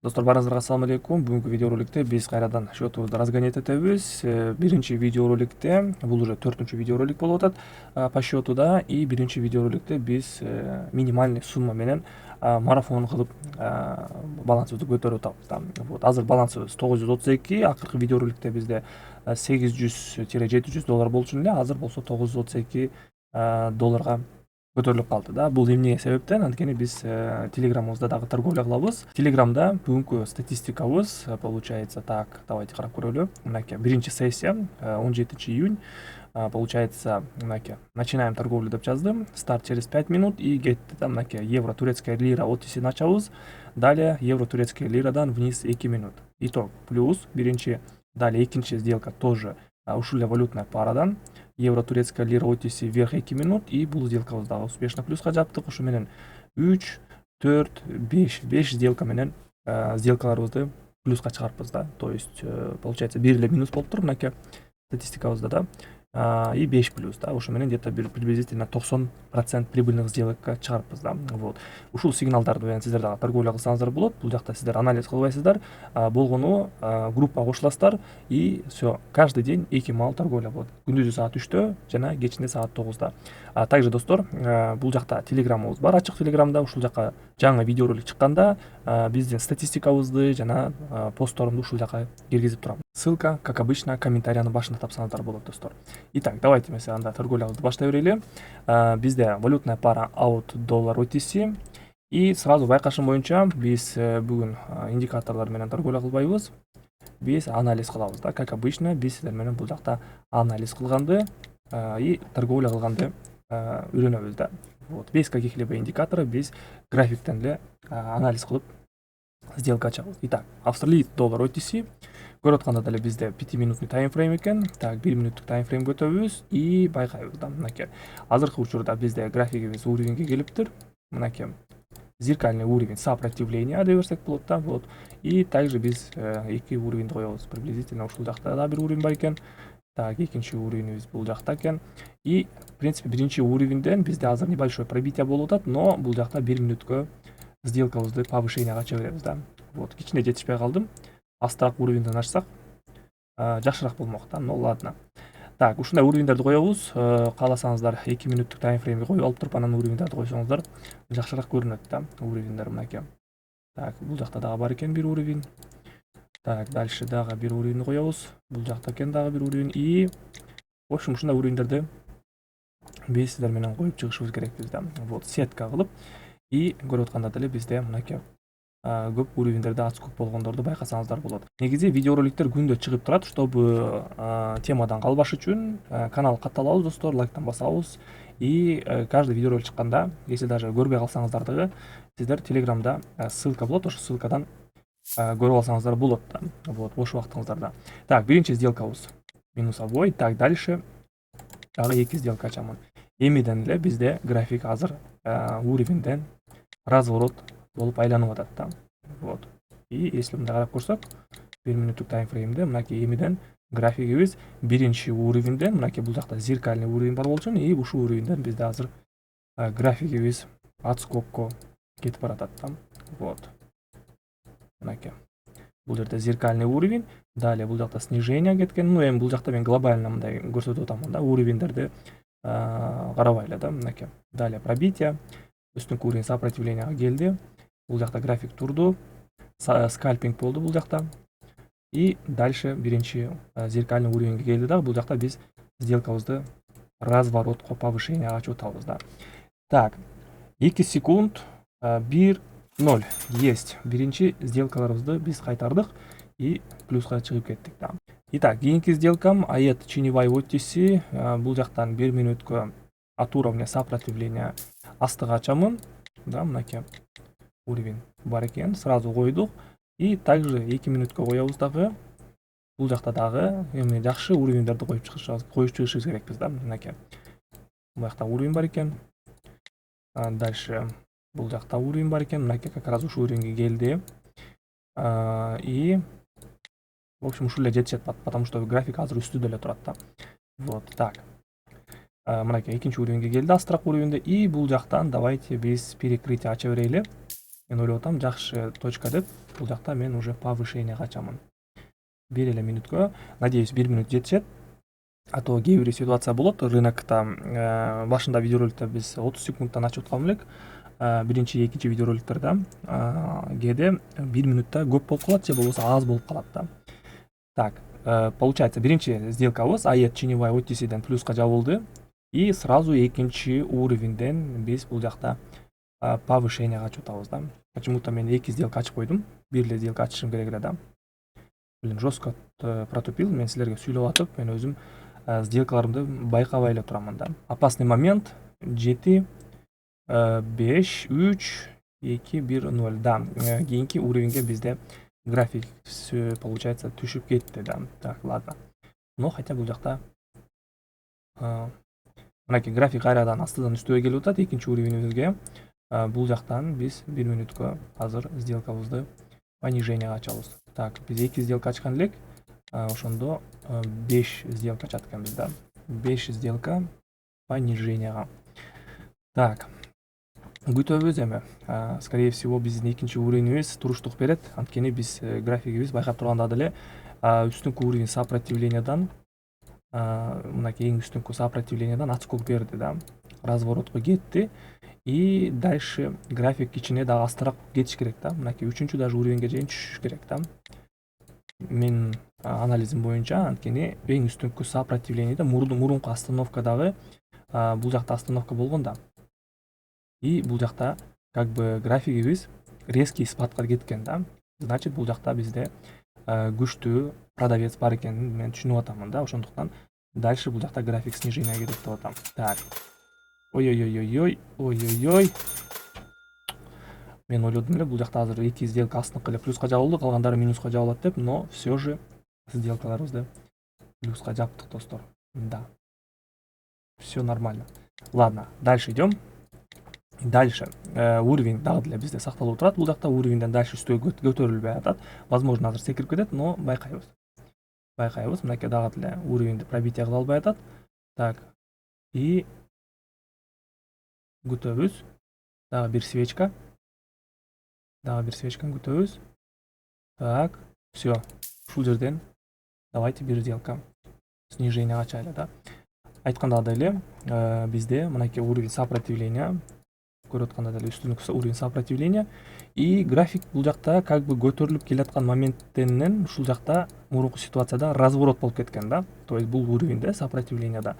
Достор, барыңыздарга ассаламу алейкум. Бүгүнкү видеороликте биз кайрадан счетубузду разгонять этебиз. Биринчи видеороликте, бул уже 4-чү видеоролик болуп атат по счету да. И биринчи видеороликте биз минимальный сумма менен марафон кылып балансыбызды көтөрүп атабыз да. Вот, азыр балансыбыз 932, акыркы видеороликте бизде 800-700 доллар болчу эле, азыр болсо 932 долларга көтөрүлүп калды да. Бул эмне себептен? Анткени биз телеграмыбызда дагы торговля кылабыз. Телеграмда бүгүнкү статистикабыз получается так. Давайте карап көрөлү. Мынакей биринчи сессия 17 июнь. Получается, мынакей начинаем торговлю деп жаздым. Старт через 5 минут и кетти да. Мынакей евро турецкая лира отисин ачабыз. Далее евро турецкая лирадан вниз 2 минут. Итог плюс биринчи. Далее экинчи сделка тоже ушул эле валютная парадан. Евро турецкая лира отиси вверх 2 минут, и бул сделкабызды дагы успешно плюска жаптык. Ушу менен 3, 4, 5 сделка менен сделкаларыбызды плюска чыгарыппыз да. То есть получается бир эле минус болуптур мынакей статистикабызда да. И 5 плюс да. Ушу менен где-то приблизительно 90% прибыльных сделокко чыгарыппыз да. Вот. Ушул сигналдарды менен сиздер дагы торговля кылсаңыздар болот. Бул жакта сиздер анализ кылбайсыздар. Болгону группага кошуласыздар и все. Каждый день 2 мал торговля болот. Күндүзү саат 3-тө жана кечинде саат 9-да. Также достор, бул жакта телеграмыбыз бар, ачык телеграмда. Ушул жака жаңы видеоролик чыкканда биздин статистикабызды жана постторумду ушул жака киргизип турам. Ссылка, как обычно, комментариянын башында тапсаңыздар болот достор. Итак, давайте мы анда торговлябызды баштай берели. Бизде валютная пара аут доллар OTC. И сразу байкашым боюнча биз бүгүн индикаторлор менен торговля кылбайбыз. Биз анализ кылабыз да. Как обычно, биз сиздер менен бул жакта анализ кылганды и торговля кылганды үйрөнөбүз да. Вот, без каких-либо индикаторов, без графиктен эле анализ кылып сделка ачабыз. Итак, австралиец доллар OTC. Көрүп атканда деле бизде 5 минуттук таймфрейм экен. Так, 1 минуттук таймфреймге өтөбүз и байкайбыз да. Мынакей азыркы учурда бизде графигибиз уровеньге келиптир. Мынакей зеркальный уровень сопротивления деп берсек болот да. Вот. И также биз эки уровеньди коебуз. Приблизительно ушул жакта да бир уровень бар экен. Так, экинчи уровенибиз бул жакта экен. И в принципе биринчи уровеньден бизде азыр небольшое пробитие болуп атат, но бул жакта 1 минуткө сделкабызды повышенияга ача беребиз да. Вот, кичине жетишпей калдым. Астыраак уровеньден ачсак жакшыраак болмок да. Ну ладно. Так, ушундай уровеньдерди коебуз. Кааласаңыздар 2 минуттук таймфреймге коюп алып туруп анан уровеньдерди койсоңуздар жакшыраак көрүнөт да уровеньдер мынакей. Так, бул жакта дагы бар экен бир уровень. Так, дальше дагы бир уровень коебуз. Бул жакта экен дагы бир уровень. И в общем ушундай уровеньдерди биз сиздер менен коюп чыгышыбыз керекпиз да. Вот, сетка кылып и көрүп атканда деле бизде мынакей көп уровеньдерде отскок болгондорду байкасаңыздар болот. Негизи видеороликтер күндө чыгып турат, чтобы темадан калбаш үчүн канал катталабыз достор, лайктан басабыз. И каждый видеоролик чыкканда, если даже көрбөй калсаңыздар дагы, сиздер телеграмда ссылка болот, ошол ссылкадан көрүп алсаңыздар болот да. Вот, бош убактыңыздарда. Так, биринчи сделкабыз минусовой. Так, дальше дагы 2 сделка ачамын. Эмиден эле бизде график азыр уровеньден разворот болуп айланып атат да. Вот. И если мындай карап көрсөк, 1 минуттук таймфреймде мынакей эмиден графигибиз биринчи уровеньден, мынакей бул жакта зеркальный уровень бар болчу, и ушул уровеньден бизде азыр графигибиз отскокко кетип баратат да. Вот. Мынакей. Бул жерде зеркальный уровень, далее бул жакта снижение кеткен. Ну, эми бул жакта мен глобально мындай көрсөтүп атамын да, уровеньдерди карабай эле да, мынакей. Далее пробитие, үстүнкү уровень сопротивленияга келди. Бул жакта график турду, скальпинг болду бул жакта. И дальше биринчи зеркальный уровеньге келди да. Бул жакта биз сделкабызды разворотко повышенияга ачып атабыз да. Так, 2 секунд 1-0 есть. Биринчи сделкаларыбызды биз кайтардык и плюска чыгып кеттик да. Итак, кийинки сделкам AED Чинивай OTC. Бул жактан 1 минуткө от уровня сопротивления астыга ачамын да. Мынакей уровень бар экен, сразу койдук. И также 2 минуткө коебуз дагы. Бул жакта дагы эми жакшы уровеньдерди коюп чыгышыбыз керекпиз да. Мынакей бул жакта уровень бар экен. Дальше бул жакта уровень бар экен. Мынакей как раз ушул уровеньге келди. И в общем ушул эле жетишет, потому что график азыр үстүдө эле турат да. Вот, так. Мынакей экинчи уровеньге келди, астыраак уровеньде. И бул жактан давайте биз перекрытие ача берели. мен ойлоп атам жакшы точка деп. Бул жакта мен уже повышение качамын. 1 эле мүнөткө. Надеюсь, 1 мүнөт жетишет. А то кээ бир ситуация болот. Рынокто башында видеороликте биз 30 секундтан ачып аткан элек. Биринчи, экинчи видеороликтерде кээде 1 мүнөттө көп болуп калат же болбосо аз болуп калат да. Так, получается, биринчи сделкабыз AED Теневой OTC'ден плюска жабылды и сразу экинчи уровеньден биз бул жакта повышение ачып атабыз да. Почему-то мен 2 сделка ачып койдум. 1 эле сделка ачышым керек эле да. Блин, жестко протупил. Мен силерге сүйлөп атып, мен өзүм сделкаларымды байкабай эле турамын да. Опасный момент 7 5 3 2 1 0 да. Кийинки уровеньге бизде график получается түшүп кетти да. Так, ладно. Но хотя бул жакта мынакей график кайрадан астыдан үстүгө келип атат экинчи уровеньибизге. Бул жактан биз 1 мүнөткө азыр сделкабызды понижение ачабыз. Так, биз 2 сделка ачкан элек. Ошондо 5 сделка ачат экенбиз да. 5 сделка пониженияга. Так. Күтөбүз эми. Скорее всего, биздин экинчи уровенибиз туруштук берет. Анткени биз графигибиз байкап турганда деле үстүнкү уровень сопротивлениядан мынакей эң үстүнкү сопротивлениядан отскок берди да. Разворотко кетти. И дальше график ичине дагы астыраак кетиш керек да. Мынакей 3-чү даже уровеньге чейин түшүш керек да. Мен анализим боюнча анткени эң үстүнкү сопротивлениеде мурунку остановкадагы бул жакта остановка болгон да. И бул жакта как бы графигибиз резкий спадка кеткен да. Значит, бул жакта бизде күчтүү продавец бар экенин мен түшүнүп атамын да. Ошондуктан дальше бул жакта график снижение керек деп атам. Так. Ой-ой-ой. Мен ойлодум эле бул жакта азыр 2 сделка астыңкы эле плюска жабылды, калгандары минуска жабылат деп, но все же сделкаларыбызды плюска жаптык, достор. Да. Все нормально. Ладно, дальше идем. Дальше уровень дагы деле бизде сакталып турат. Бул жакта уровеньден дальше үстүгө көтөрүлбөй атат. Возможно, азыр секирип кетет, но байкайбыз. Мынакей дагы деле уровеньди пробитие кыла албай атат. Так. И күтөбүз. Дагы бир свечка. Күтөбүз. Так, все. Ушул жерден давайте бир сделка снижение ачайлы да. Айтканда деле бизде мынакей уровень сопротивления, көрүп атканда деле үстүнкү уровень сопротивления и график бул жакта как бы көтөрүлүп келаткан моменттен ушул жакта мурунку ситуацияда разворот болуп кеткен да. То есть бул уровеньде сопротивленияда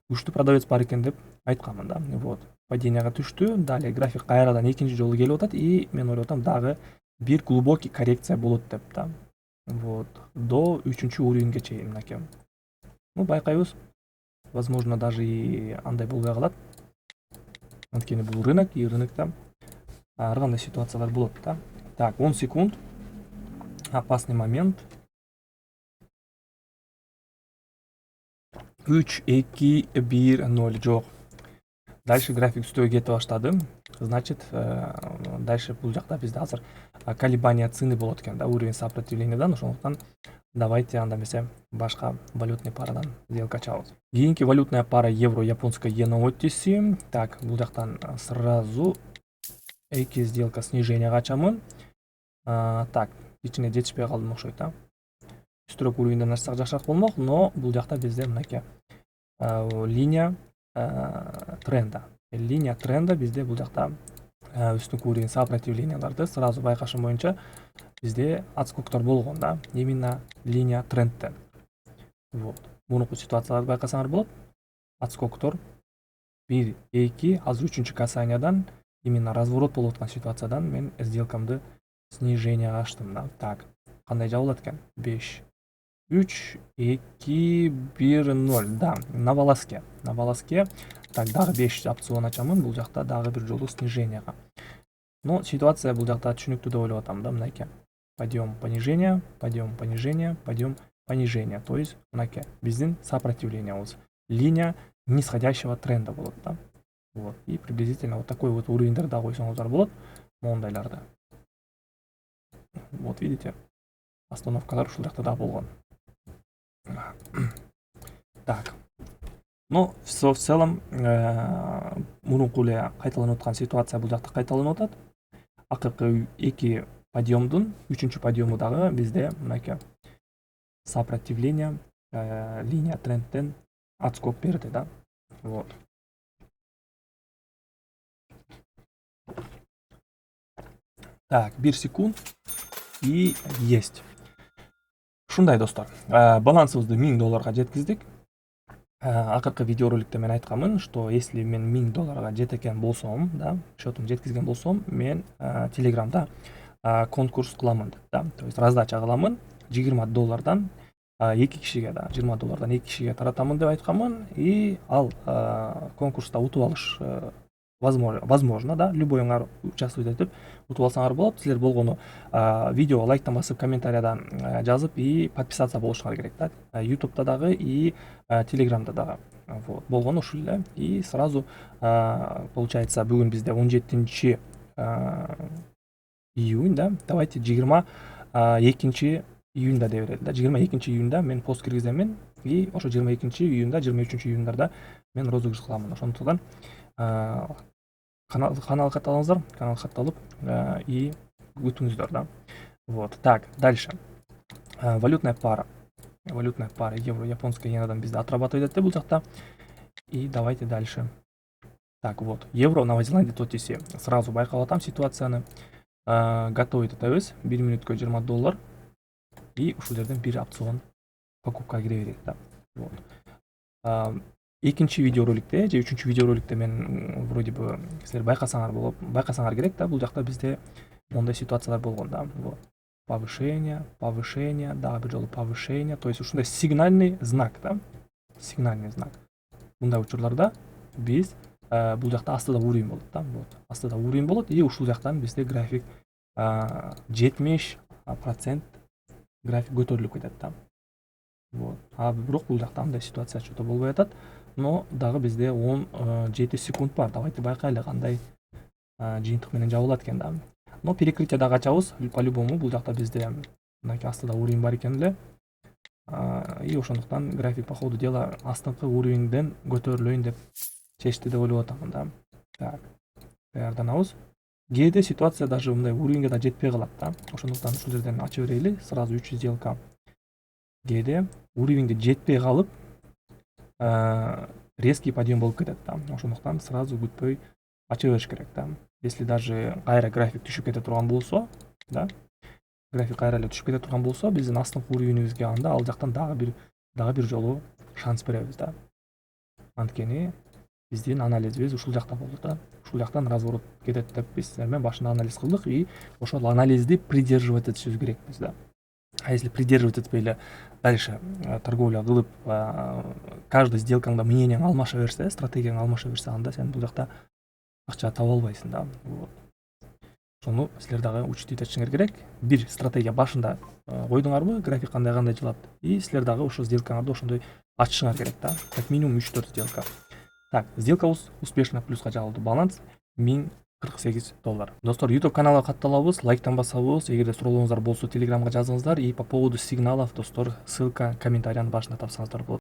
күчтүү продавец бар экен деп айтканмын да. Вот. Паденияга түштү. Далее график кайрадан экинчи жолу келип атат и мен ойлоп атам дагы бир глубокий коррекция болот деп да. Вот. До 3-чү уровеньге чейин мынакей. Ну, байкайбыз. Возможно, даже и андай болбой калат. Анткени бул рынок, и рынокто ар кандай ситуациялар болот да. Так, 10 секунд. Опасный момент. 3 2 1 0 жок. Дальше график үстүгө кетип баштады. Значит, дальше бул жакта бизде азыр колебания цены болот экен да, уровень сопротивлениядан. Ошондуктан давайте анда эмесе башка валютный парадан сделка ачабыз. Кийинки валютная пара евро японская иена OTC. Так, бул жактан сразу 2 сделка сниженияга ачамын. Так, ичине жетишпей калдым окшойт да. Үстүрөөк уровеньден ачсак жакшыраак болмок, но бул жакта бизде мынакей линия тренда. Линия тренда бизде бул жакта үстүнкү уровень сопротивленияларды сразу байкашым боюнча бизде отскоктор болгон да. Именно линия трендтен. Вот. Мурунку ситуацияларды байкасаңар болот. Отскоктор 1 2 азыр 3-чү касаниядан именно разворот болуп аткан ситуациядан мен сделкамды сниженияга ачтым да. Так, кандай жабылат экен? 5 3 2 1 0. Да, на волоске. Так, дагы 5 опцион ачамын. Бул жакта дагы бир жолу сниженияга. Но ситуация бул жакта түшүнүктүү деп ойлоп атам да. Мынакей. Подъем, понижение, подъем, понижение, подъем, понижение. То есть мынакей биздин сопротивлениябыз. Линия нисходящего тренда болот да. Вот. И приблизительно вот такой вот уровеньдерди да койсоңуздар болот. Мондайларды. Вот видите? Остановкалар ушул жакта да болгон. Так. Но в целом мурунку эле кайталанып аткан ситуация бул жакта кайталанып атат. акыркы 2 подъемдун 3-чү подъему дагы бизде мынакей сопротивление линия трендтен отскок берди да. Вот. Так, 1 секунд и есть. Ушундай достор. Балансыбызды $1000 жеткиздик. Акыркы видеороликте мен айтканмын, что если мен $1000 жеткен болсом, да, счетум жеткизген болсом, мен Телеграмда конкурс кыламын деп, да. То есть раздача кыламын $20 2 кишиге да, $20 2 кишиге таратамын деп айтканмын. И ал конкурста утуп алыш возможно, да, любойуңар участвовать этип утуп алсаңар болот. Силер болгону видеого лайктан басып, комментариядан жазып и подписаться болушуңар керек да. YouTube'да дагы и Телеграмда дагы. Вот. Болгону ушул эле. И сразу получается бүгүн бизде 17 июнь, да. Давайте 22 июнда деп берели да. 22 июнда мен пост киргиземин и ошо 22 июнда, 23 июндарда мен розыгрыш кыламын. Ошондуктан канал катталыңыздар, канал катталып и күтүңүздөр да. Вот. Так, дальше. Валютная пара. Валютная пара евро, японская иенадан бизде отрабатывает этти бул жакта. И давайте дальше. Так, вот. Евро, Новая Зеландия тотиси. Сразу байкап атам ситуацияны. Готовить этебиз. 1 мүнөткө $20. И ушул жерден бир опцион покупкага кире берет да. Вот. Экинчи видеороликте же үчүнчү видеороликте мен вроде бы силер байкасаңар керек да, бул жакта бизде мондай ситуациялар болгон да. Вот. Повышение, дагы бир жолу повышение, то есть ушундай сигнальный знак да. Сигнальный знак. Мындай учурларда биз бул жакта астыда уровень болот да. Вот. Астыда уровень болот и ушул жактан бизде график 70% график көтөрүлүп кетет да. Вот. Бирок бул жакта андай ситуация что-то болбой атат. Но дагы бизде 17 секунд бар. Давайте байкайлы кандай жыйынтык менен жабылат экен да. Но перекрытие дагы ачабыз. По-любому бул жакта бизде мынакей астыда уровень бар экен эле. И ошондуктан график по ходу дела астыңкы уровеньден көтөрүлөйүн деп чечти деп ойлоп атамын да. Так. Даярданабыз. Кээде ситуация даже мындай уровеньге да жетпей калат да. Ошондуктан ушул жерден ачып берели. Сразу 300 сделка. Кээде уровеньге жетпей калып резкий подъем болуп кетет да. Ошондуктан сразу күтпөй ача бериш керек да. Если даже кайра график түшүп кете турган болсо, да. График кайра эле түшүп кете турган болсо, биздин астыңкы уровенибизге анда ал жактан дагы бир жолу шанс беребиз да. Анткени биздин анализибиз ушул жакта болду да. Ушул жактан разворот кетет деп биз силер менен башында анализ кылдык и ошол анализди придерживать этишибиз керекпиз да. А если придерживать этип эле дальше торговля кылып, каждый сделкаңда мнениең алмаша берсе, стратегияң алмаша берсе, анда сен бул жакта акча таба албайсың да. Вот. Ошону силер дагы учтить этишиңер керек. Бир стратегия башында койдуңарбы, график кандай жылат, и силер дагы ошо сделкаңарды ошондой ачышыңар керек да. Как минимум 3-4 сделка. Так, сделкабыз успешно плюска жабылды. Баланс $1048. Достор, YouTube каналга катталабыз, лайктан басабыз. Эгерде суроолоруңуздар болсо, Телеграмга жазыңыздар. И по поводу сигналов, достор, ссылка комментариянын башында тапсаңыздар болот.